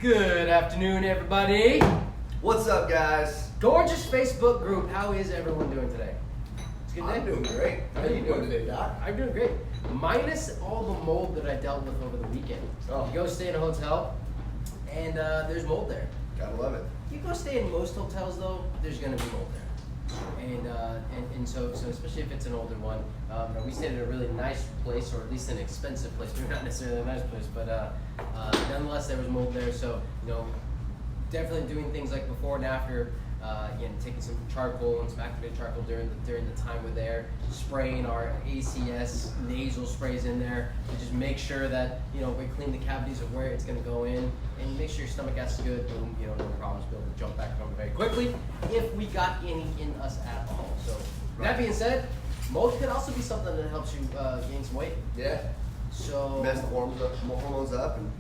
Good afternoon, everybody. What's up, guys? Gorgeous Facebook group. How is everyone doing today? It's a good day. I'm doing great. How are you doing today, Doc? I'm doing great. Minus all the mold that I dealt with over the weekend. Oh. You go stay in a hotel, and there's mold there. Gotta love it. You go stay in most hotels, though, there's going to be mold there. And so especially if it's an older one, we stayed at a really nice place, or at least an expensive place. Maybe not necessarily a nice place, but nonetheless there was mold there. So definitely doing things like before and after. Taking some charcoal and some activated charcoal during the time we're there, spraying our ACS nasal sprays in there to just make sure that we clean the cavities of where it's going to go in, and make sure your stomach acid is good. Boom, no problems. Be able to jump back home very quickly if we got any in us at all. So that being said, mold could also be something that helps you gain some weight. Yeah. So mess the hormones up, and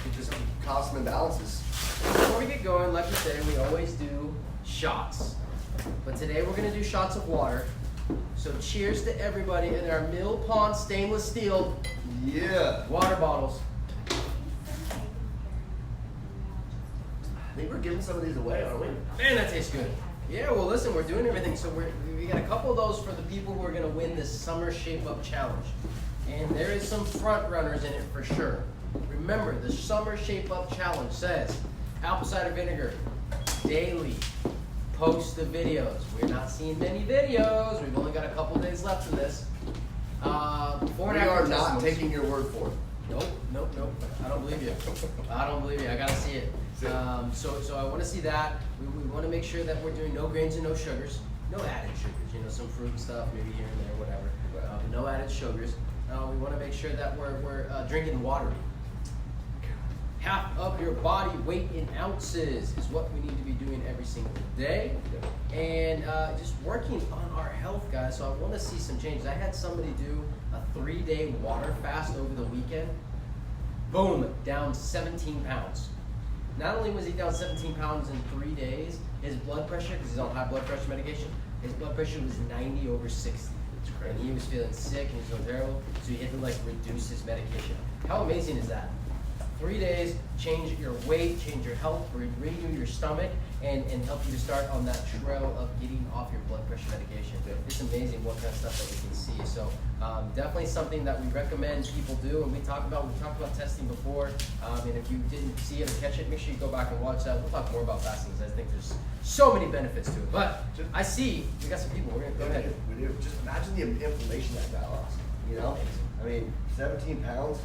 it just cause some imbalances. Before we get going, like we said, we always do shots. But today we're going to do shots of water. So cheers to everybody in our Mill Pond stainless steel water bottles. I think we're giving some of these away, aren't we? Man, that tastes good. Yeah, well listen, we're doing everything. So we got a couple of those for the people who are going to win this Summer Shape Up Challenge. And there is some front runners in it for sure. Remember, the Summer Shape Up Challenge says apple cider vinegar daily. Post the videos. We're not seeing many videos. We've only got a couple days left of this. We are not taking your word for it. Nope. I don't believe you. I gotta see it. So I want to see that. We want to make sure that we're doing no grains and no sugars, no added sugars. Some fruit stuff, maybe here and there, whatever. But no added sugars. We want to make sure that we're drinking water. Half of your body weight in ounces is what we need to be doing every single day. And just working on our health, guys. So I want to see some changes. I had somebody do a 3-day water fast over the weekend. Boom, down 17 pounds. Not only was he down 17 pounds in 3 days, his blood pressure, because he's on high blood pressure medication, his blood pressure was 90/60. And he was feeling sick and he was feeling terrible, so he had to reduce his medication. How amazing is that? 3 days, change your weight, change your health, renew your stomach, and help you to start on that trail of getting off your blood pressure medication. It's amazing what kind of stuff that we can see. So definitely something that we recommend people do, and we talked about testing before. And if you didn't see it or catch it, make sure you go back and watch that. We'll talk more about fasting, because I think there's so many benefits to it. But I see we got some people. We're gonna go ahead. We do. Just imagine the inflammation that guy lost. I mean, 17 pounds,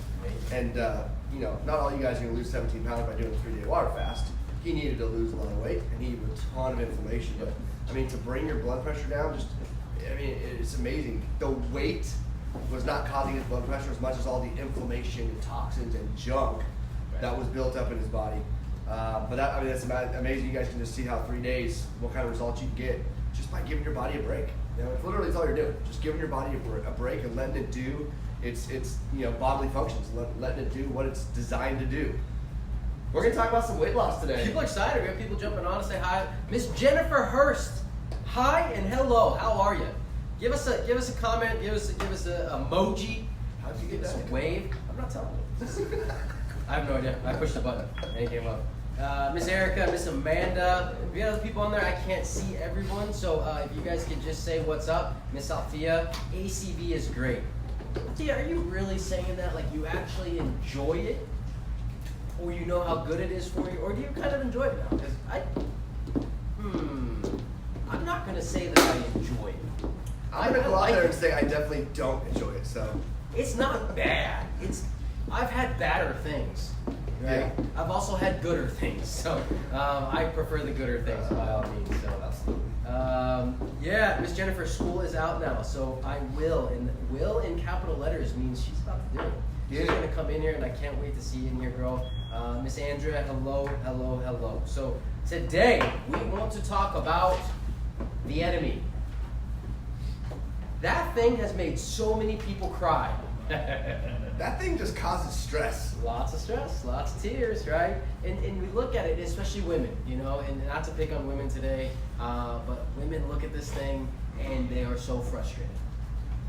and not all you guys are going to lose 17 pounds by doing a 3-day water fast. He needed to lose a lot of weight, and he had a ton of inflammation. But to bring your blood pressure down, it's amazing. The weight was not causing his blood pressure as much as all the inflammation and toxins and junk that was built up in his body. That's amazing. You guys can just see how 3 days, what kind of results you can get just by giving your body a break. Literally, it's all you're doing. Just giving your body a break and letting it do its bodily functions, letting it do what it's designed to do. We're gonna talk about some weight loss today. People are excited. We have people jumping on to say hi. Miss Jennifer Hurst, hi and hello. How are you? Give us a comment. Give us a emoji. How did you get Give us that? a wave. I'm not telling you. I have no idea. I pushed the button and it came up. Miss Erica, Miss Amanda, we got other people on there. I can't see everyone, so if you guys could just say what's up. Miss Althea, ACV is great. Althea, are you really saying that? Like you actually enjoy it? Or you know how good it is for you? Or do you kind of enjoy it now? Because I'm not going to say that I enjoy it. I'm going to go out there and say I definitely don't enjoy it, so. It's not bad. I've had badder things. Right? Yeah. I've also had gooder things, so I prefer the gooder things by all means. So absolutely. Miss Jennifer's school is out now, so I will. And will in capital letters means she's about to do it. She's gonna come in here, and I can't wait to see you in here, girl. Miss Andrea, hello. So today we want to talk about the enemy. That thing has made so many people cry. That thing just causes stress. Lots of stress, lots of tears, right? And we look at it, especially women, and not to pick on women today, but women look at this thing and they are so frustrated.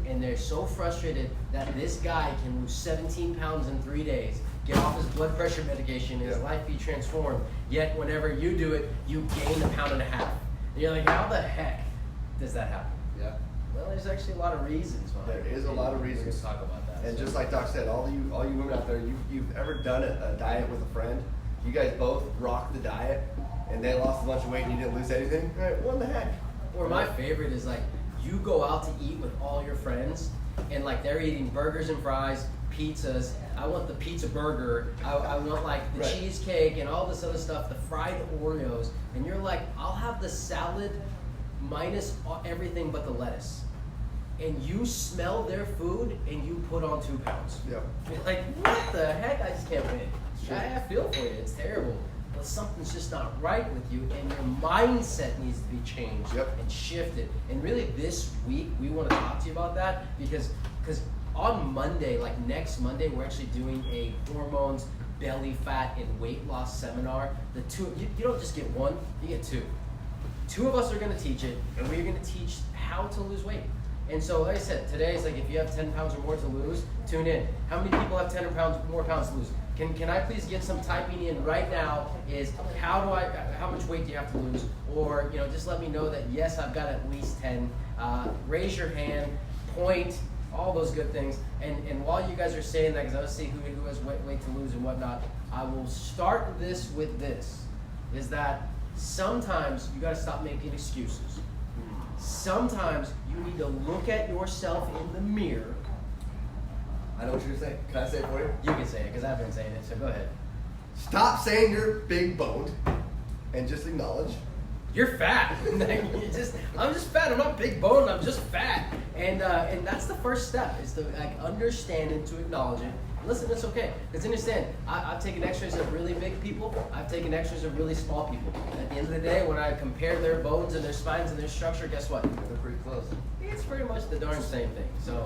And they're so frustrated that this guy can lose 17 pounds in 3 days, get off his blood pressure medication, his life be transformed. Yet whenever you do it, you gain 1.5 pounds. And you're like, how the heck does that happen? Yeah. Well, there's actually a lot of reasons behind it. There is a lot of We're reasons. gonna talk about that. And so. just like Doc said, all you women out there, you've ever done a diet with a friend, you guys both rocked the diet, and they lost a bunch of weight and you didn't lose anything. All right, what the heck? Or my favorite is like, you go out to eat with all your friends, and like they're eating burgers and fries, pizzas. I want the pizza burger. I want like the cheesecake and all this other stuff, the fried Oreos. And you're like, I'll have the salad minus everything but the lettuce. And you smell their food and you put on 2 pounds. Yep. You're like, what the heck? I just can't win. Sure. I feel for you. It's terrible. But something's just not right with you, and your mindset needs to be changed and shifted. And really, this week we want to talk to you about that because on Monday, like next Monday, we're actually doing a hormones, belly fat, and weight loss seminar. The two, you don't just get one, you get two. Two of us are going to teach it, and we're going to teach how to lose weight. And so, like I said, today is like if you have 10 pounds or more to lose, tune in. How many people have 10 or more pounds to lose? Can I please get some typing in right now? Is how much weight do you have to lose? Or just let me know that yes, I've got at least 10. Raise your hand, point, all those good things. And while you guys are saying that, because I want to see who has weight to lose and whatnot, I will start this with this: is that sometimes you got to stop making excuses. Sometimes you need to look at yourself in the mirror. I know what you're saying. Can I say it for you? You can say it because I've been saying it, so go ahead. Stop saying you're big boned and just acknowledge you're fat. I'm just fat. I'm not big boned. I'm just fat. And that's the first step, is to understand and to acknowledge it. Listen, it's okay. Because understand, I've taken x-rays of really big people. I've taken x-rays of really small people. At the end of the day, when I compare their bones and their spines and their structure, guess what? they're pretty close. It's pretty much the darn same thing. So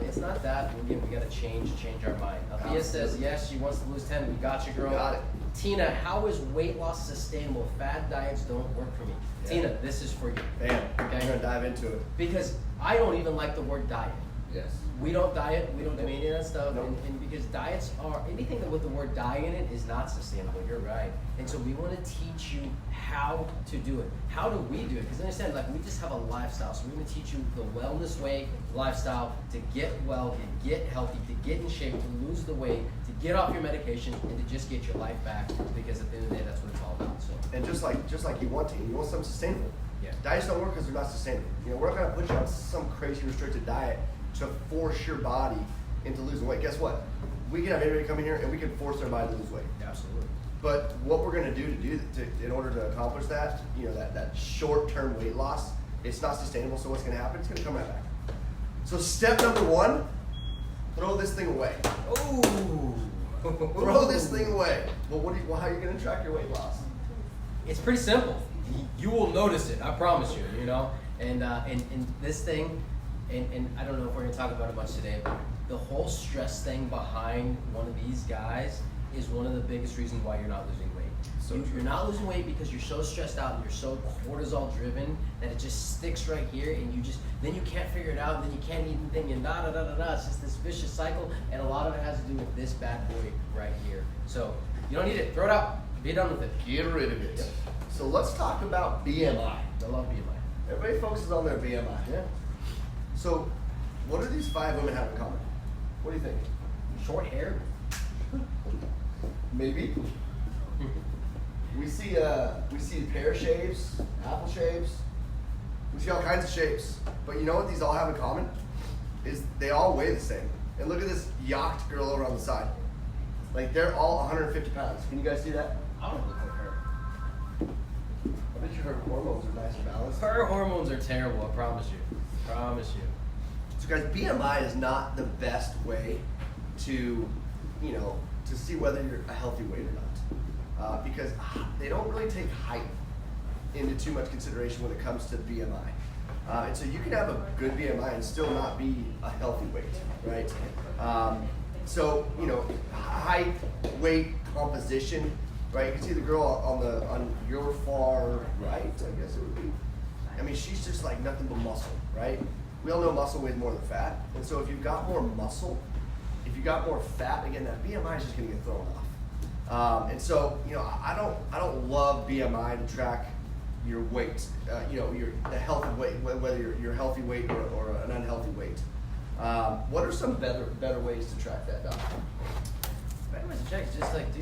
it's not that. Again, we got to change our mind. Althea says yes, she wants to lose 10. We got you, girl. We got it. Tina, how is weight loss sustainable? Fad diets don't work for me. Yeah. Tina, this is for you. Bam. Okay. I'm gonna dive into it. Because I don't even like the word diet. Yes. We don't diet. We don't do any of that stuff. Nope. And because diets are, anything that with the word diet in it is not sustainable. You're right. And so we want to teach you how to do it. How do we do it? Because understand, we just have a lifestyle. So we're going to teach you the wellness way lifestyle to get well, to get healthy, to get in shape, to lose the weight, to get off your medication, and to just get your life back. Because at the end of the day, that's what it's all about. So. And just like you want something sustainable. Yeah. Diets don't work because they're not sustainable. We're not gonna put you on some crazy restricted diet to force your body into losing weight. Guess what? We can have anybody come in here and we can force their body to lose weight. Absolutely. But what we're going to do in order to accomplish that, that short-term weight loss, it's not sustainable. So what's going to happen? It's going to come right back. So step number 1, throw this thing away. Oh, throw this thing away. Well, how are you going to track your weight loss? It's pretty simple. You will notice it. I promise you. And this thing. And I don't know if we're going to talk about it much today, but the whole stress thing behind one of these guys is one of the biggest reasons why you're not losing weight. So you're not losing weight because you're so stressed out and you're so cortisol driven that it just sticks right here, and then you can't figure it out, and then you can't eat anything, and It's just this vicious cycle, and a lot of it has to do with this bad boy right here. So you don't need it. Throw it out. Be done with it. Get rid of it. Yep. So let's talk about BMI. I love BMI. Everybody focuses on their BMI. Yeah. So, what do these 5 women have in common? What do you think? Short hair. Maybe. We see pear shapes, apple shapes. We see all kinds of shapes. But you know what these all have in common? Is they all weigh the same. And look at this yacht girl over on the side. They're all 150 pounds. Can you guys see that? I don't look like her. I bet you her hormones are nice and balanced. Her hormones are terrible. I promise you. So guys, BMI is not the best way to see whether you're a healthy weight or not, because they don't really take height into too much consideration when it comes to BMI. And so you can have a good BMI and still not be a healthy weight, right? So height, weight, composition, right? You can see the girl on your far right, I guess it would be. I mean, she's just nothing but muscle, right? We all know muscle weighs more than fat. And so if you've got more muscle, if you got more fat, again, that BMI is just gonna get thrown off. And so, you know, I don't love BMI to track your weight, you know, the healthy weight, whether you're healthy weight or an unhealthy weight. What are some better ways to track that, Doc? Better ways to check is just like, do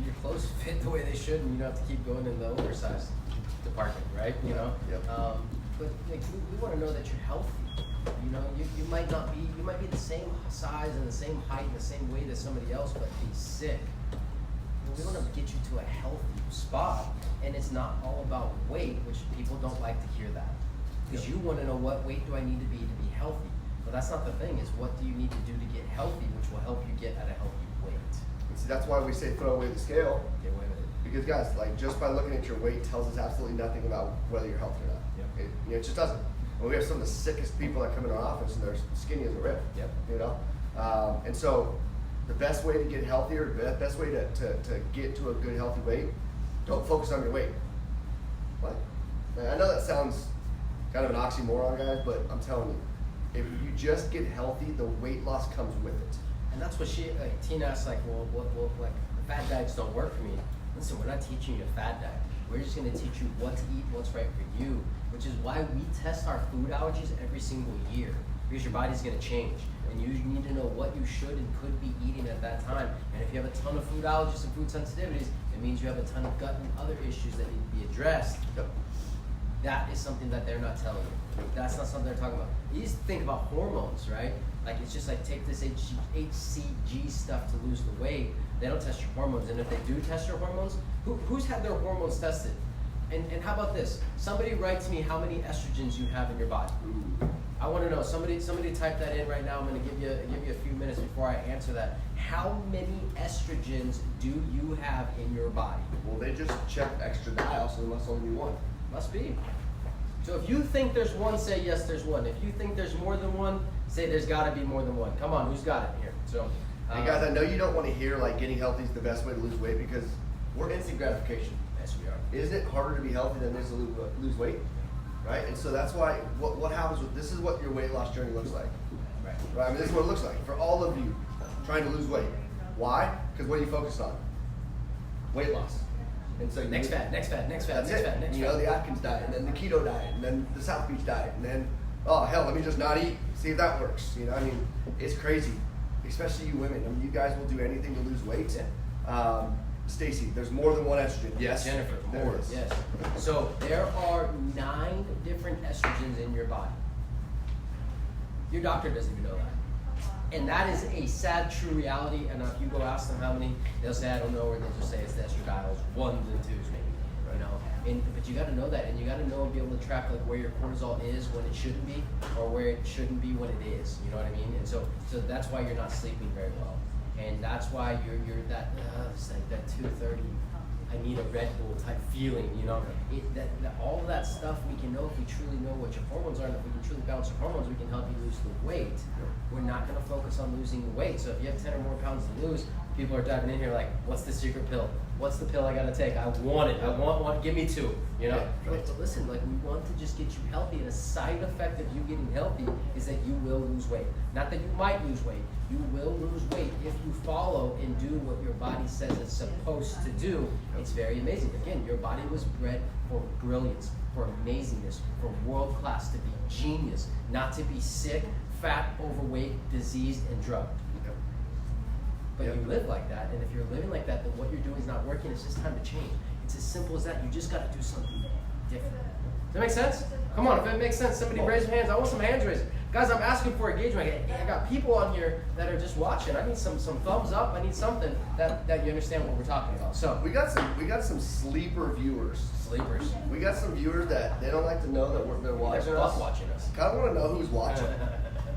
your clothes fit the way they should, and you don't have to keep going in the oversized department, right? You know. Yep. But like, we want to know that you're healthy. You know, you might not be, you might be the same size and the same height and the same weight as somebody else, but be sick. We want to get you to a healthy spot, and it's not all about weight, which people don't like to hear that. Because you want to know, what weight do I need to be healthy? But that's not the thing, is what do you need to do to get healthy, which will help you get at a healthy weight. And see, that's why we say throw away the scale. Get away with it. Because guys, like, just by looking at your weight tells us absolutely nothing about whether you're healthy or not. Yep. You know, it just doesn't. And we have some of the sickest people that come in our office, and they're skinny as a rib. Yep. You know, and so the best way to get healthier, the best way to get to a good healthy weight, don't focus on your weight. What? I know that sounds kind of an oxymoron, guys, but I'm telling you, if you just get healthy, the weight loss comes with it. And that's what Tina asked, like, well, like, fad diets don't work for me. Listen, we're not teaching you a fad diet. We're just going to teach you what to eat, what's right for you, which is why we test our food allergies every single year, because your body's going to change, and you need to know what you should and could be eating at that time. And if you have a ton of food allergies and food sensitivities, it means you have a ton of gut and other issues that need to be addressed. Yep. That is something that they're not telling you. That's not something they're talking about. You used to think about hormones, right? Like, it's just like, take this HCG stuff to lose the weight. They don't test your hormones, and if they do test your hormones, who's had their hormones tested? And how about this? Somebody write to me how many estrogens you have in your body. I want to know. Somebody type that in right now. I'm going to give you a few minutes before I answer that. How many estrogens do you have in your body? Well, they just checked estradiol, so there must only be one. Must be. So if you think there's one, say yes, there's one. If you think there's more than one, say there's got to be more than one. Come on, who's got it here? So, hey guys, I know you don't want to hear like getting healthy is the best way to lose weight, because we're instant gratification. Yes, we are. Isn't it harder to be healthy than it is to lose weight? Right? And so that's why what happens with this is what your weight loss journey looks like. Right? I mean, this is what it looks like for all of you trying to lose weight. Why? Because what do you focus on? Weight loss. And so Next fad. You know, the Atkins diet, and then the keto diet, and then the South Beach diet, and then, oh hell, let me just not eat, see if that works. You know, I mean, it's crazy, especially you women. I mean, you guys will do anything to lose weight. Stacy, there's more than one estrogen. Yes, Jennifer, there more. is. Yes. So there are 9 different estrogens in your body. Your doctor doesn't even know that. And that is a sad, true reality. And if you go ask them how many, they'll say, I don't know, or they'll just say it's the estradiols, 1s and 2s maybe, you know. But you got to know that, and you got to know and be able to track like where your cortisol is when it shouldn't be, or where it shouldn't be when it is. You know what I mean? And so that's why you're not sleeping very well, and that's why you're that it's like that 2:30. I need a Red Bull type feeling, you know. All of that stuff we can know if we truly know what your hormones are, and if we can truly balance your hormones, we can help you lose the weight. We're not going to focus on losing the weight. So if you have 10 or more pounds to lose, people are diving in here like, what's the secret pill? What's the pill I got to take? I want it. I want one. Give me 2. You know. But listen, like, we want to just get you healthy, and a side effect of you getting healthy is that you will lose weight. Not that you might lose weight. You will lose weight if you follow and do what your body says it's supposed to do. It's very amazing. Again, your body was bred for brilliance, for amazingness, for world class, to be genius, not to be sick, fat, overweight, diseased, and drugged. But you live like that, and if you're living like that, then what you're doing is not working. It's just time to change. It's as simple as that. You just got to do something different. Does that make sense? Come on, if it makes sense, somebody raise your hands. I want some hands raised. Guys, I'm asking for engagement. I got people on here that are just watching. I need some thumbs up. I need something that you understand what we're talking about. So we got some sleeper viewers. Sleepers. We got some viewers that they don't like to know that they're watching They're us. watching us. Kind of want to know who's watching.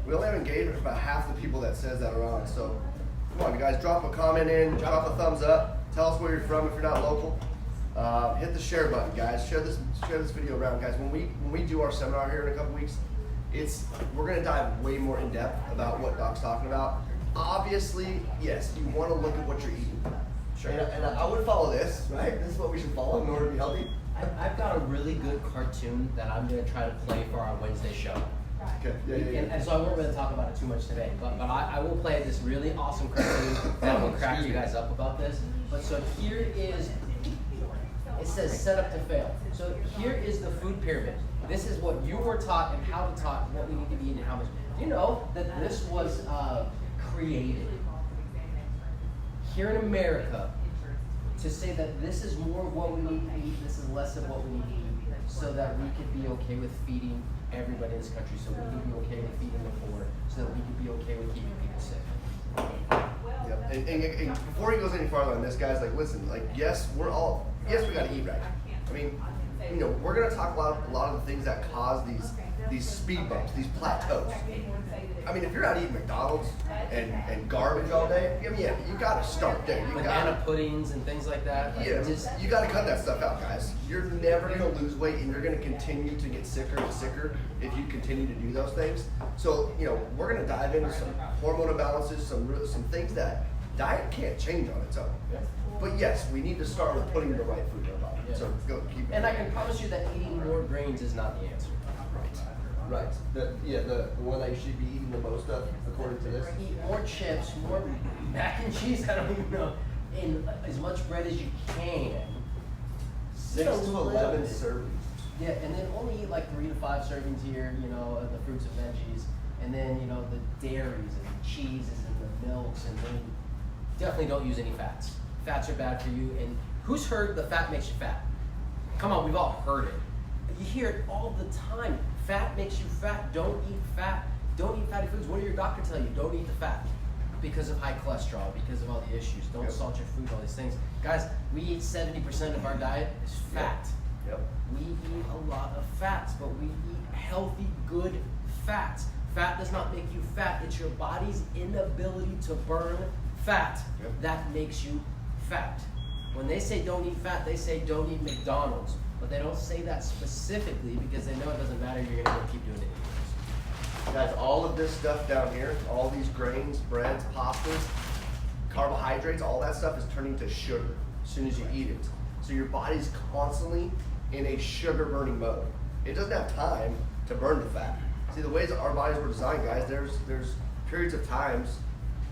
We only have engagement with about half the people that says that are on. So come on, you guys, drop a comment in, drop a thumbs up. Tell us where you're from if you're not local. Hit the share button, guys. Share this video around, guys. When we do our seminar here in a couple weeks, we're gonna dive way more in depth about what Doc's talking about. Obviously, yes, you want to look at what you're eating. Sure. And I would follow this, right? This is what we should follow in order to be healthy. I've got a really good cartoon that I'm gonna try to play for our Wednesday show. Okay. And so I won't really talk about it too much today, but I will play this really awesome cartoon that will crack you guys up about this. But so here is, it says set up to fail. So here is the food pyramid. This is what you were taught and how to taught, what we need to be eating and how much. Do you know that this was created here in America to say that this is more of what we need to eat, this is less of what we need to eat, so that we could be okay with feeding everybody in this country, so we could be okay with feeding the poor, so that we could be okay with keeping people sick. Yep. And before he goes any farther on this, guys, like, listen, like, yes, we got to eat right. I mean, you know, we're going to talk about a lot of the things that cause these speed bumps, these plateaus. I mean, if you're not eating McDonald's and garbage all day, I mean, yeah, you got to start there. Banana puddings and things like that. Like, yeah, you got to cut that stuff out, guys. You're never going to lose weight, and you're going to continue to get sicker and sicker if you continue to do those things. So, you know, we're going to dive into some hormone imbalances, some things that diet can't change on its own. Yeah. But yes, we need to start with putting the right food in our body. Yeah. So go keep it. And I can promise you that eating more grains is not the answer. Right. The one that you should be eating the most of, according to this. Eat more chips, more mac and cheese, I don't even know, and as much bread as you can. 6 to 11 servings. Yeah, and then only eat like 3 to 5 servings here, you know, of the fruits and veggies, and then, you know, the dairies and the cheeses and the milks, and then definitely don't use any fats. Fats are bad for you, and who's heard the fat makes you fat? Come on, we've all heard it. You hear it all the time. Fat makes you fat. Don't eat fat. Don't eat fatty foods. What did your doctor tell you? Don't eat the fat because of high cholesterol, because of all the issues. Don't salt your food, all these things. Guys, we eat 70% of our diet is fat. Yep. We eat a lot of fats, but we eat healthy, good fats. Fat does not make you fat. It's your body's inability to burn fat that makes you fat. When they say don't eat fat, they say don't eat McDonald's. But they don't say that specifically because they know it doesn't matter, you're gonna keep doing it anyways. Guys, all of this stuff down here, all these grains, breads, pastas, carbohydrates, all that stuff is turning to sugar as soon as you eat it. So your body's constantly in a sugar burning mode. It doesn't have time to burn the fat. See, the ways our bodies were designed, guys, there's periods of times,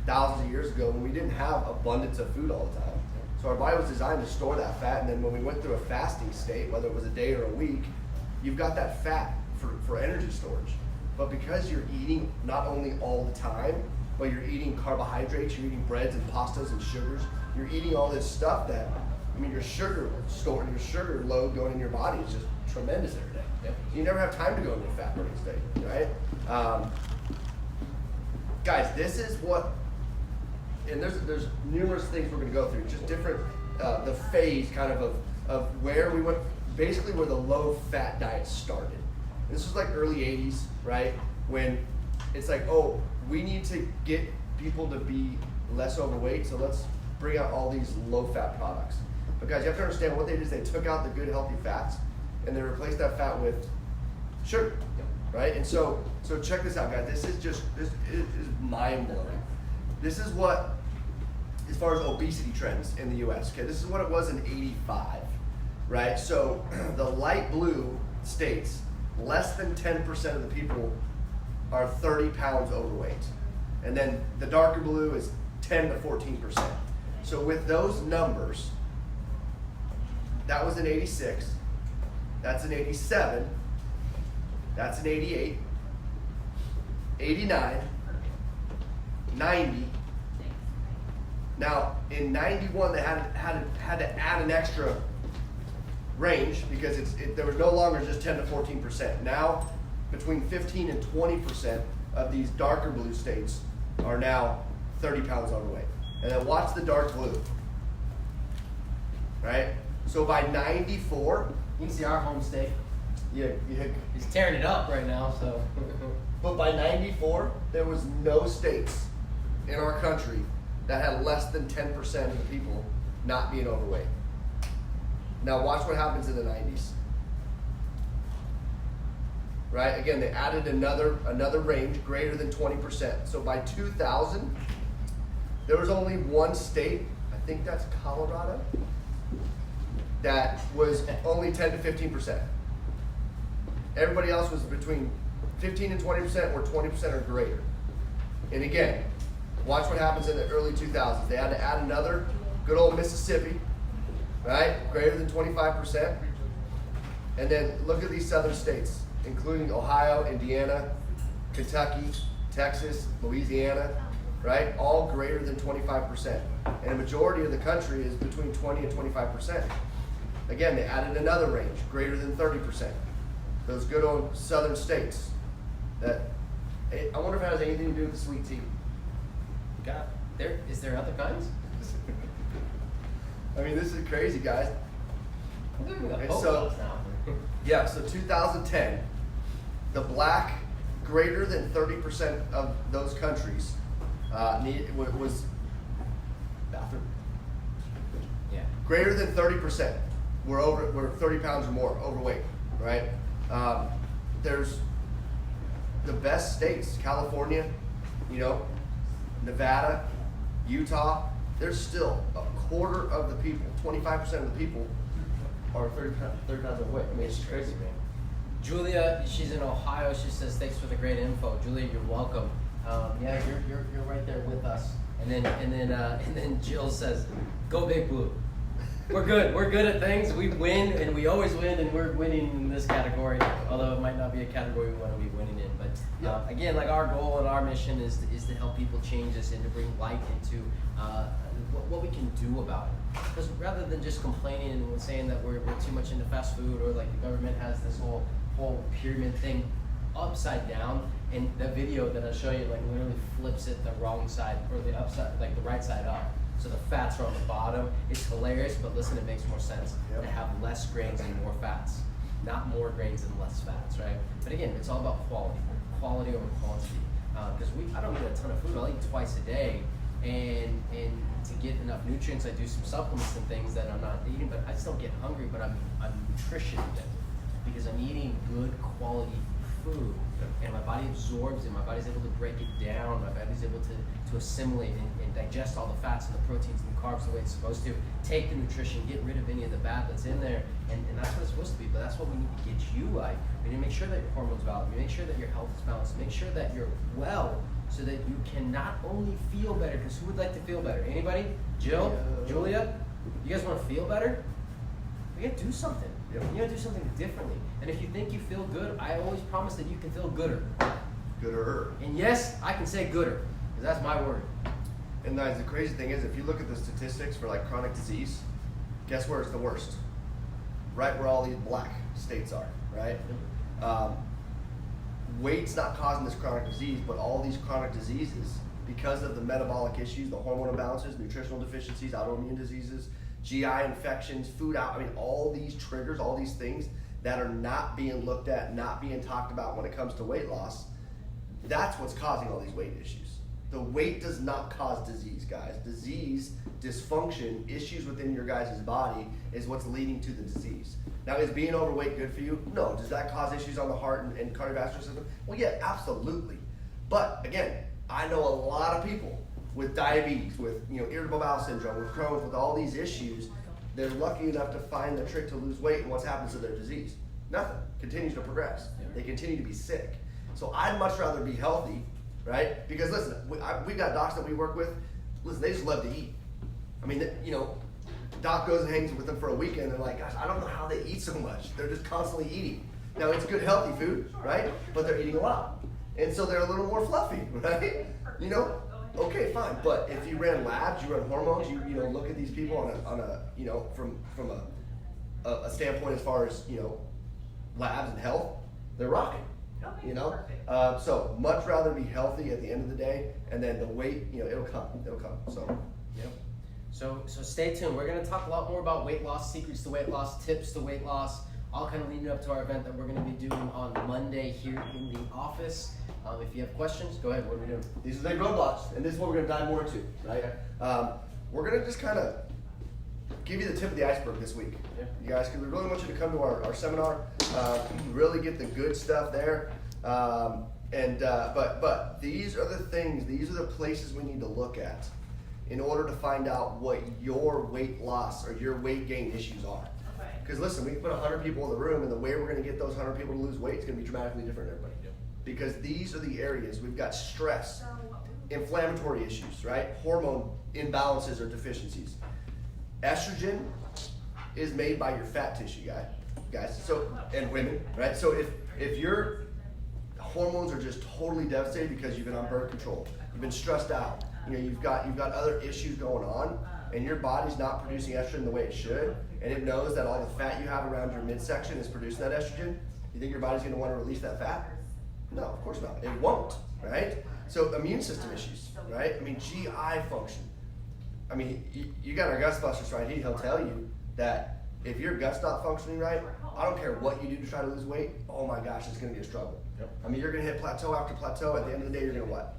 thousands of years ago, when we didn't have abundance of food all the time. So our body was designed to store that fat, and then when we went through a fasting state, whether it was a day or a week, you've got that fat for energy storage. But because you're eating not only all the time, but you're eating carbohydrates, you're eating breads and pastas and sugars, you're eating all this stuff that, I mean, your sugar load going in your body is just tremendous every day. Yep. You never have time to go into a fat burning state, right? Guys, this is what, and there's numerous things we're going to go through, just different, the phase kind of where we went, basically where the low fat diet started. And this was like early 80s, right? When it's like, oh, we need to get people to be less overweight, so let's bring out all these low fat products. But guys, you have to understand what they did is they took out the good healthy fats and they replaced that fat with sugar, right? And so check this out, guys. This is mind blowing. This is what, as far as obesity trends in the US, okay, this is what it was in 85, right? So the light blue states less than 10% of the people are 30 pounds overweight. And then the darker blue is 10 to 14%. So with those numbers, that was in 86, that's in 87, that's in 88, 89, 90. Now in 91 they had to add an extra range because there was no longer just 10 to 14%. Now between 15 and 20% of these darker blue states are now 30 pounds overweight. And then watch the dark blue, right? So by 94, You can see our home state. yeah, He's tearing it up right now, so. but by 94, there was no states in our country that had less than 10% of the people not being overweight. Now watch what happens in the 90s. Right? Again, they added another range greater than 20%. So by 2000, there was only one state, I think that's Colorado, that was only 10 to 15%. Everybody else was between 15 and 20% or 20% or greater. And again, watch what happens in the early 2000s. They had to add another good old Mississippi, right? Greater than 25%. And then look at these southern states, including Ohio, Indiana, Kentucky, Texas, Louisiana, right? All greater than 25%. And a majority of the country is between 20 and 25%. Again, they added another range, greater than 30%. Those good old southern states. That, I wonder if it has anything to do with the sweet tea. God, is there other kinds? I mean, this is crazy, guys. And so, yeah, so 2010, the black, greater than 30% of those countries was bathroom. Yeah. Greater than 30% were 30 pounds or more overweight, right? There's the best states, California, Nevada, Utah. There's still a quarter of the people, 25% of the people are 30 pounds overweight. I mean, it's crazy, man. Julia, she's in Ohio. She says, "Thanks for the great info." Julia, you're welcome. Yeah, you're right there with us. And then Jill says, "Go Big Blue." We're good. We're good at things. We win, and we always win, and we're winning in this category. Although it might not be a category we want to be winning in, but again, like our goal and our mission is to help people change this and to bring light into what we can do about it. Because rather than just complaining and saying that we're too much into fast food, or like the government has this whole pyramid thing upside down, and the video that I'll show you like literally flips it the wrong side, or the upside, like the right side up. So the fats are on the bottom. It's hilarious, but listen, it makes more sense to have less grains and more fats, not more grains and less fats, right? But again, it's all about quality over quantity. Because I don't eat a ton of food. I'll eat twice a day, and to get enough nutrients, I do some supplements and things that I'm not eating, but I still get hungry. But I'm nutritioned because I'm eating good quality food, and my body absorbs it. My body's able to break it down. My body's able to assimilate and digest all the fats and the proteins and the carbs the way it's supposed to. Take the nutrition, get rid of any of the bad that's in there, and that's what it's supposed to be. But that's what we need to get you like. We need to make sure that your hormones balanced. We make sure that your health is balanced. Make sure that you're well, so that you can not only feel better. Because who would like to feel better? Anybody? Jill, Julia, you guys want to feel better? We gotta do something. You gotta do something differently. And if you think you feel good, I always promise that you can feel gooder. Gooder. And yes, I can say gooder, because that's my word. And guys, the crazy thing is, if you look at the statistics for like chronic disease, guess where it's the worst? Right where all these black states are, right? Weight's not causing this chronic disease, but all these chronic diseases, because of the metabolic issues, the hormone imbalances, nutritional deficiencies, autoimmune diseases, GI infections, food out, I mean, all these triggers, all these things that are not being looked at, not being talked about when it comes to weight loss, that's what's causing all these weight issues. The weight does not cause disease, guys. Disease, dysfunction, issues within your guys' body is what's leading to the disease. Now, is being overweight good for you? No. Does that cause issues on the heart and cardiovascular system? Well, yeah, absolutely. But again, I know a lot of people with diabetes, with irritable bowel syndrome, with Crohn's, with all these issues. They're lucky enough to find the trick to lose weight, and what's happened to their disease? Nothing. Continues to progress. They continue to be sick. So I'd much rather be healthy, right? Because listen, we got docs that we work with. Listen, they just love to eat. I mean, doc goes and hangs with them for a weekend. And they're like, gosh, I don't know how they eat so much. They're just constantly eating. Now it's good, healthy food, right? But they're eating a lot, and so they're a little more fluffy, right? Okay, fine. But if you ran labs, you run hormones, you look at these people on a from a standpoint as far as labs and health, they're rocking. So much rather be healthy at the end of the day, and then the weight, it'll come. So So stay tuned. We're gonna talk a lot more about weight loss, secrets to weight loss, tips to weight loss, all kind of leading up to our event that we're gonna be doing on Monday here in the office. If you have questions, go ahead. What are we doing? These are the roadblocks, and this is what we're gonna dive more into, right? We're gonna just kind of give you the tip of the iceberg this week, you guys, because we really want you to come to our seminar, really get the good stuff there. But these are the things, these are the places we need to look at in order to find out what your weight loss or your weight gain issues are. Because listen, we can put 100 people in the room, and the way we're going to get those 100 people to lose weight is going to be dramatically different than everybody. because these are the areas we've got stress, inflammatory issues, right? Hormone imbalances or deficiencies. Estrogen is made by your fat tissue, guys. So, and women, right? So if your hormones are just totally devastated because you've been on birth control, you've been stressed out, you've got other issues going on, and your body's not producing estrogen the way it should, and it knows that all the fat you have around your midsection is producing that estrogen, you think your body's going to want to release that fat? No, of course not. It won't, right? So immune system issues, right? I mean, GI function. I mean, you got our gut specialist right here. He'll tell you that if your gut's not functioning right, I don't care what you do to try to lose weight. Oh my gosh, it's going to be a struggle. Yep. I mean, you're going to hit plateau after plateau. At the end of the day, you're going to what?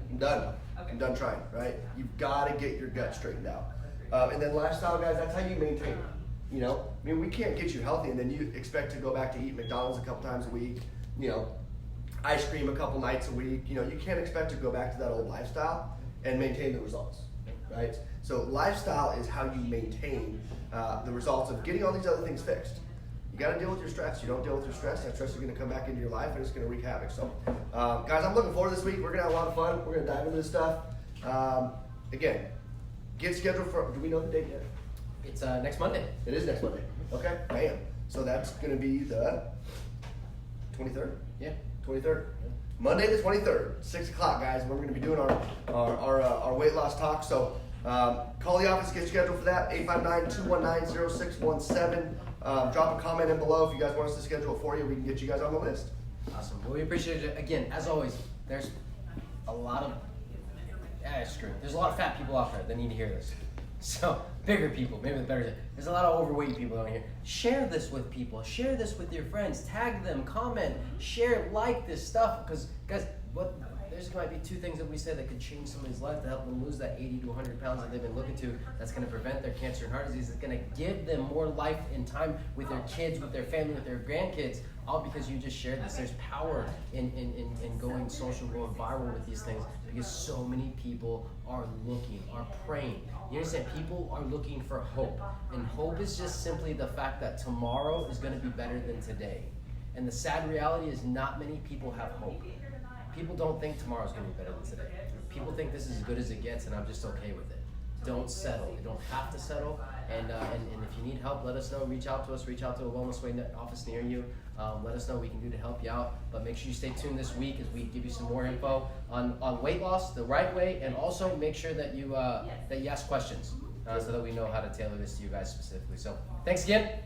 I'm done. I'm done trying, right? You've got to get your gut straightened out. And then lifestyle, guys, that's how you maintain. I mean, we can't get you healthy and then you expect to go back to eat McDonald's a couple times a week, ice cream a couple nights a week. You can't expect to go back to that old lifestyle and maintain the results, right? So lifestyle is how you maintain the results of getting all these other things fixed. You got to deal with your stress. You don't deal with your stress, that stress is going to come back into your life and it's going to wreak havoc. So, guys, I'm looking forward to this week. We're going to have a lot of fun. We're going to dive into this stuff. Again, get scheduled for, do we know the date yet? It's next Monday. It is next Monday. Okay, bam. So that's going to be the 23rd? Yeah. 23rd. Monday the 23rd, 6 o'clock, guys. We're going to be doing our weight loss talk. So call the office, get scheduled for that, 859-219-0617. Drop a comment in below if you guys want us to schedule it for you. We can get you guys on the list. Awesome. Well, we appreciate it. Again, as always, there's a lot of there's a lot of fat people out there that need to hear this. So bigger people, maybe the better. There's a lot of overweight people out here. Share this with people. Share this with your friends. Tag them. Comment. Share. Like this stuff. Because guys, there's might be 2 things that we say that could change somebody's life to help them lose that 80 to 100 pounds that they've been looking to. That's going to prevent their cancer and heart disease. It's going to give them more life and time with their kids, with their family, with their grandkids. All because you just shared this. There's power in going social, going viral with these things because so many people are looking, are praying. You understand? People are looking for hope. And hope is just simply the fact that tomorrow is going to be better than today. And the sad reality is not many people have hope. People don't think tomorrow's going to be better than today. People think this is as good as it gets and I'm just okay with it. Don't settle. You don't have to settle. And if you need help, let us know. Reach out to us. Reach out to a Wellness Way office near you. Let us know what we can do to help you out. But make sure you stay tuned this week as we give you some more info on weight loss the right way, and also make sure that you ask questions so that we know how to tailor this to you guys specifically. So thanks again.